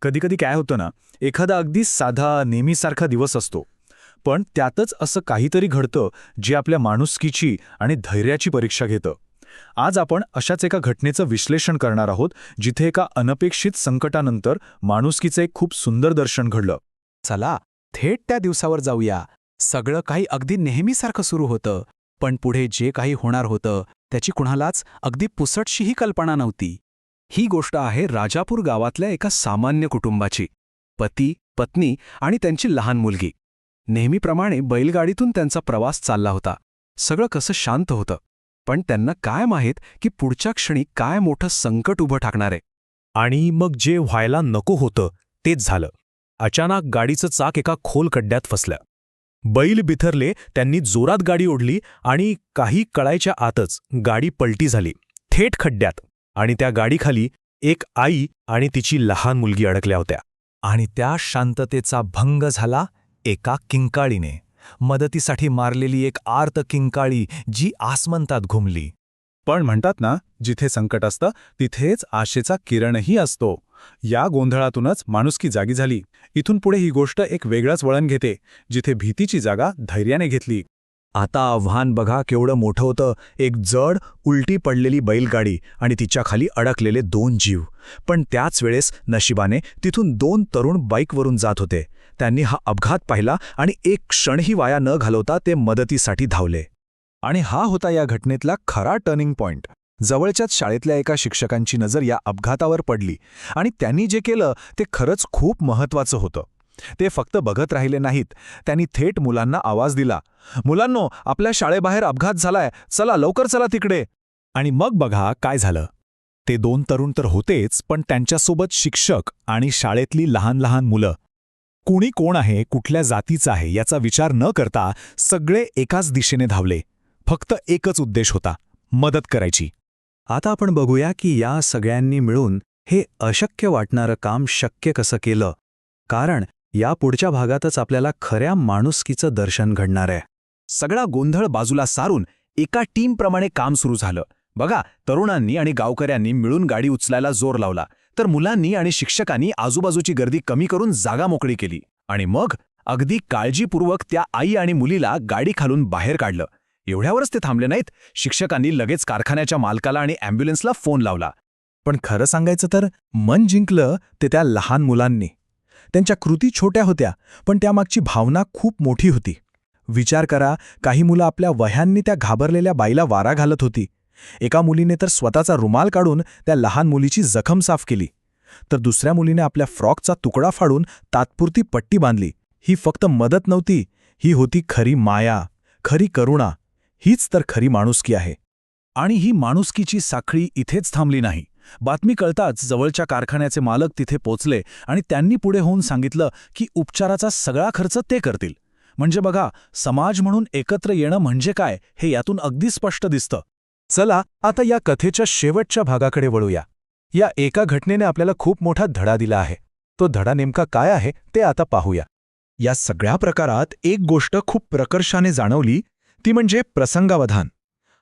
कधीकधी काय होतं ना, एखादा अगदी साधा नेहमीसारखा दिवस असतो, पण त्यातच असं काहीतरी घडतं जे आपल्या माणुसकीची आणि धैर्याची परीक्षा घेतं. आज आपण अशाच एका घटनेचं विश्लेषण करणार आहोत, जिथे एका अनपेक्षित संकटानंतर माणुसकीचं एक खूप सुंदर दर्शन घडलं. चला थेट त्या दिवसावर जाऊया. सगळं काही अगदी नेहमीसारखं सुरू होतं, पण पुढे जे काही होणार होतं त्याची कुणालाच अगदी पुसटशीही कल्पना नव्हती. ही गोष्ट आहे राजापूर गावातल्या एका सामान्य कुटुंबाची. पती, पत्नी आणि त्यांची लहान मुलगी. नेहमीप्रमाणे बैलगाडीतून त्यांचा प्रवास चालला होता. सगळं कसं शांत होतं, पण त्यांना काय माहीत की पुढच्या क्षणी काय मोठं संकट उभं ठाकणार आहे. आणि मग जे व्हायला नको होतं तेच झालं. अचानक गाडीचं चाक एका खोल खड्ड्यात फसलं. बैल बिथरले, त्यांनी जोरात गाडी ओढली आणि काही कळायच्या आतच गाडी पलटी झाली, थेट खड्ड्यात. आणि त्या गाडीखाली एक आई आणि तिची लहान मुलगी अडकल्या होत्या. आणि त्या शांततेचा भंग झाला एका किंकाळीने, मदतीसाठी मारलेली एक आर्त किंकाळी जी आसमंतात घुमली. पण म्हणतात ना, जिथे संकट असतं तिथेच आशेचा किरणही असतो. या गोंधळातूनच माणुसकी जागी झाली. इथून पुढे ही गोष्ट एक वेगळंच वळण घेते, जिथे भीतीची जागा धैर्याने घेतली. आता आव्हान बघा केवढं मोठं होतं. एक जड, उलटी पडलेली बैलगाडी आणि तिच्या खाली अडकलेले 2 जीव. पण त्याच वेळेस नशिबाने तिथून 2 तरुण बाईकवरून जात होते. त्यांनी हा अपघात पाहिला आणि एक क्षणही वाया न घालवता ते मदतीसाठी धावले. आणि हा होता या घटनेतला खरा टर्निंग पॉइंट. जवळच्याच शाळेतल्या एका शिक्षकांची नजर या अपघातावर पडली आणि त्यांनी जे केलं ते खरंच खूप महत्त्वाचं होतं. ते फक्त बघत राहिले नाहीत, त्यांनी थेट मुलांना आवाज दिला, "मुलांनो, आपल्या शाळेबाहेर अपघात झालाय, चला लवकर चला तिकडे." आणि मग बघा काय झालं. ते 2 तरुण तर होतेच, पण त्यांच्यासोबत शिक्षक आणि शाळेतली लहान लहान मुलं. कुणी कोण आहे, कुठल्या जातीचं आहे याचा विचार न करता सगळे एकाच दिशेने धावले. फक्त एकच उद्देश होता, मदत करायची. आता आपण बघूया की या सगळ्यांनी मिळून हे अशक्य वाटणारं काम शक्य कसं केलं. कारण या पुढच्या भागातच आपल्याला खऱ्या माणुसकीचं दर्शन घडणार आहे. सगळा गोंधळ बाजूला सारून एका टीमप्रमाणे काम सुरू झालं. बघा, तरुणांनी आणि गावकऱ्यांनी मिळून गाडी उचलायला जोर लावला, तर मुलांनी आणि शिक्षकांनी आजूबाजूची गर्दी कमी करून जागा मोकळी केली. आणि मग अगदी काळजीपूर्वक त्या आई आणि मुलीला गाडी खालून बाहेर काढलं. एवढ्यावरच ते थांबले नाहीत. शिक्षकांनी लगेच कारखान्याच्या मालकाला आणि ॲम्ब्युलन्सला फोन लावला. पण खरं सांगायचं तर मन जिंकलं ते त्या लहान मुलांनी. त्यांच्या कृती छोट्या होत्या, पण त्यामागची भावना खूप मोठी होती. विचार करा, काही मुलं आपल्या वह्यांनी त्या घाबरलेल्या बाईला वारा घालत होती. एका मुलीने तर स्वतःचा रुमाल काढून त्या लहान मुलीची जखम साफ केली. तर दुसऱ्या मुलीने आपल्या फ्रॉकचा तुकडा फाडून तात्पुरती पट्टी बांधली. ही फक्त मदत नव्हती, ही होती खरी माया, खरी करुणा. हीच तर खरी माणुसकी आहे. आणि ही माणुसकीची साखळी इथेच थांबली नाही. बातमी कळताच जवळच्या कारखान्याचे मालक तिथे पोचले आणि त्यांनी पुढे होऊन सांगितलं की उपचाराचा सगळा खर्च ते करतील. म्हणजे बघा, समाज म्हणून एकत्र येणं म्हणजे काय हे यातून अगदी स्पष्ट दिसतं. चला आता या कथेच्या शेवटच्या भागाकडे वळूया. या एका घटनेने आपल्याला खूप मोठा धडा दिला आहे. तो धडा नेमका काय आहे ते आता पाहूया. या सगळ्या प्रकारात एक गोष्ट खूप प्रकर्षाने जाणवली, ती म्हणजे प्रसंगावधान.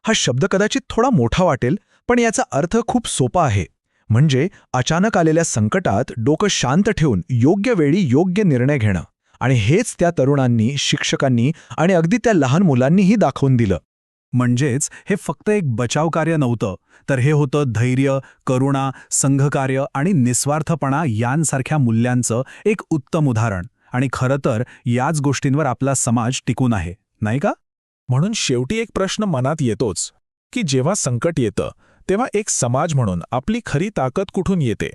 हा शब्द कदाचित थोडा मोठा वाटेल, पण याचा अर्थ खूप सोपा आहे. म्हणजे अचानक आलेल्या संकटात डोकं शांत ठेवून योग्य वेळी योग्य निर्णय घेणं. आणि हेच त्या तरुणांनी, शिक्षकांनी आणि अगदी त्या लहान मुलांनीही दाखवून दिलं. म्हणजेच हे फक्त एक बचावकार्य नव्हतं, तर हे होतं धैर्य, करुणा, संघकार्य आणि निस्वार्थपणा यांसारख्या मूल्यांचं एक उत्तम उदाहरण. आणि खरं तर याच गोष्टींवर आपला समाज टिकून आहे, नाही का? म्हणून शेवटी एक प्रश्न मनात येतोच की जेव्हा संकट येतं तेव्हा एक समाज म्हणून आपली खरी ताकद कुठून येते.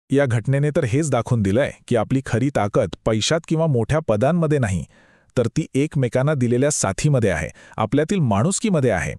या घटनेने तर हेच दाखवून दिलंय की आपली खरी ताकद पैशात किंवा मोठ्या पदांमध्ये नाही, तर ती एकमेकांना दिलेल्या साथीमध्ये आहे, आपल्यातील माणुसकीमध्ये आहे.